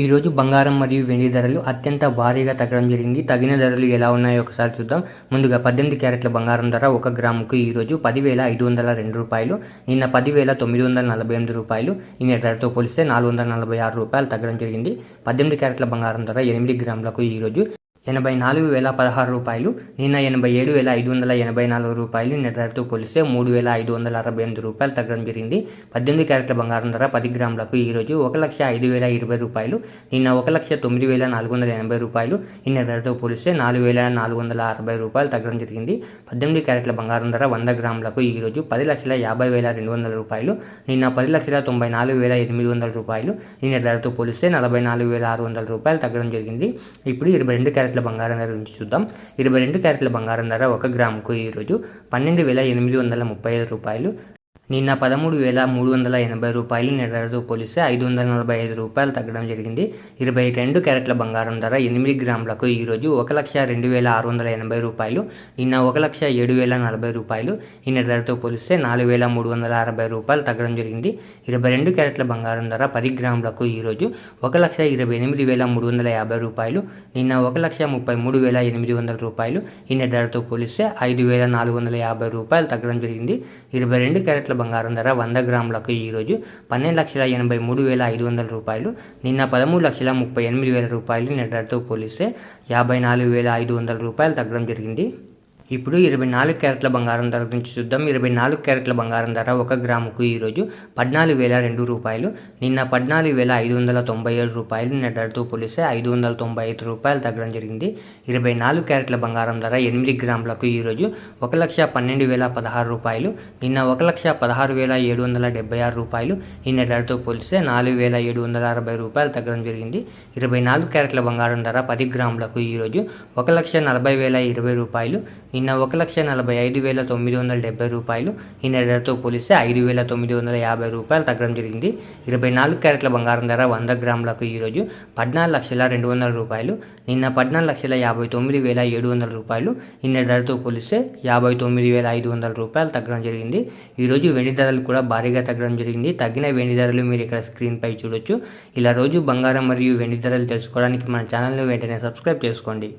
ఈరోజు బంగారం మరియు వెండి ధరలు అత్యంత భారీగా తగ్గడం జరిగింది. తగిన ధరలు ఎలా ఉన్నాయో ఒకసారి చూద్దాం. ముందుగా 18 క్యారెట్ల బంగారం ధర 1 గ్రాముకు ఈరోజు 10,502 రూపాయలు, నిన్న 10,948 రూపాయలు. నిన్న ధరతో పోలిస్తే 446 రూపాయలు తగ్గడం జరిగింది. 18 క్యారెట్ల బంగారం ధర 8 గ్రాములకు ఈరోజు 84,016 రూపాయలు, నిన్న 87,584 రూపాయలు. నిన్న ధరతో పోలిస్తే 3,568 రూపాయలు తగ్గడం జరిగింది. 18 క్యారెట్ల బంగారం ధర 10 గ్రాములకు ఈరోజు 1,05,020 రూపాయలు, నిన్న 1,09,480 రూపాయలు. నిన్న ధరతో పోలిస్తే 4,460 రూపాయలు తగ్గడం జరిగింది. 18 క్యారెట్ల బంగారం ధర 100 గ్రాములకు ఈరోజు 10,50,200 రూపాయలు, నిన్న 10,94,800 రూపాయలు. నిన్న ధరతో పోలిస్తే 44,600 రూపాయలు తగ్గడం జరిగింది. ఇప్పుడు 22 క్యారెట్ల బంగారం ధర గురించి చూద్దాం. 22 క్యారెట్ల బంగారం ధర 1 గ్రాముకు ఈరోజు 12,835 రూపాయలు, నిన్న 13,380 రూపాయలు. నిన్న ధరతో పోలిస్తే 545 రూపాయలు తగ్గడం జరిగింది. 22 క్యారెట్ల బంగారం ధర 8 గ్రాములకు ఈరోజు 1,02,680 రూపాయలు, నిన్న 1,07,040 రూపాయలు. నిన్న ధరతో పోలిస్తే 4,360 రూపాయలు తగ్గడం జరిగింది. 22 క్యారెట్ల బంగారం ధర 10 గ్రాములకు ఈరోజు 1,28,350 రూపాయలు, నిన్న 1,33,800 రూపాయలు. నిన్న ధరతో పోలిస్తే 5,450 రూపాయలు తగ్గడం జరిగింది. 22 క్యారెట్ల బంగారం ధర 100 గ్రాములకు ఈరోజు 12,83,500 రూపాయలు, నిన్న 13,38,000 రూపాయలు. నిన్న ధరతో పోలిస్తే 54,500 రూపాయలు తగ్గడం జరిగింది. ఇప్పుడు 24 క్యారెట్ల బంగారం ధర గురించి చూద్దాం. 24 క్యారెట్ల బంగారం ధర 1 గ్రాముకు ఈరోజు 14,002 రూపాయలు, నిన్న 14,597 రూపాయలు. నిన్న ధరతో పోలిస్తే 595 రూపాయలు తగ్గడం జరిగింది. 24 క్యారెట్ల బంగారం ధర 8 గ్రాములకు ఈరోజు 1,12,016 రూపాయలు, నిన్న 1,16,776 రూపాయలు. నిన్న ధరతో పోలిస్తే 4,760 రూపాయలు తగ్గడం జరిగింది. 24 క్యారెట్ల బంగారం ధర 10 గ్రాములకు ఈరోజు 1,40,020 రూపాయలు, నిన్న 1,45,970 రూపాయలు. నిన్న ధరతో పోలిస్తే 5,950 రూపాయలు తగ్గడం జరిగింది. 24 క్యారెట్ల బంగారం ధర 100 గ్రాములకు ఈరోజు 14,02,00 రూపాయలు, నిన్న 14,59,700 రూపాయలు. నిన్న ధరతో పోలిస్తే 59,500 రూపాయలు తగ్గడం జరిగింది. ఈరోజు వెండి ధరలు కూడా భారీగా తగ్గడం జరిగింది. తగ్గిన వెండి ధరలు మీరు ఇక్కడ స్క్రీన్పై చూడొచ్చు. ఇలా రోజు బంగారం మరియు వెండి ధరలు తెలుసుకోవడానికి మన ఛానల్ని వెంటనే సబ్స్క్రైబ్ చేసుకోండి.